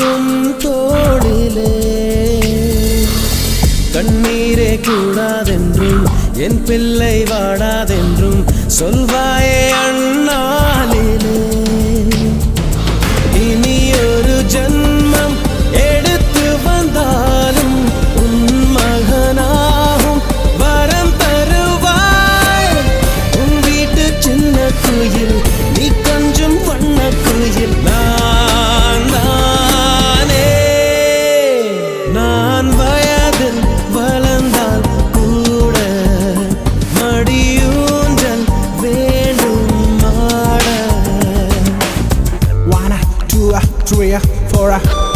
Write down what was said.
உன் தோளிலே கண்ணீரே கூடாதென்றும் என் பிள்ளை வாடாதென்றும் சொல்வாயே அண்ணாளிலே இனி ஒரு ஜன்மம் எடுத்து வந்தாலும் உன் மகனாகும் வரம் தருவாய் உன் வீட்டு சின்ன குயில் நீ கொஞ்சம் வண்ண குயில் நான் தானே நான் வயதில் வளர்ந்தால் கூட மடியூஞ்சல் வேண்டும் ஆட 1 2 3 4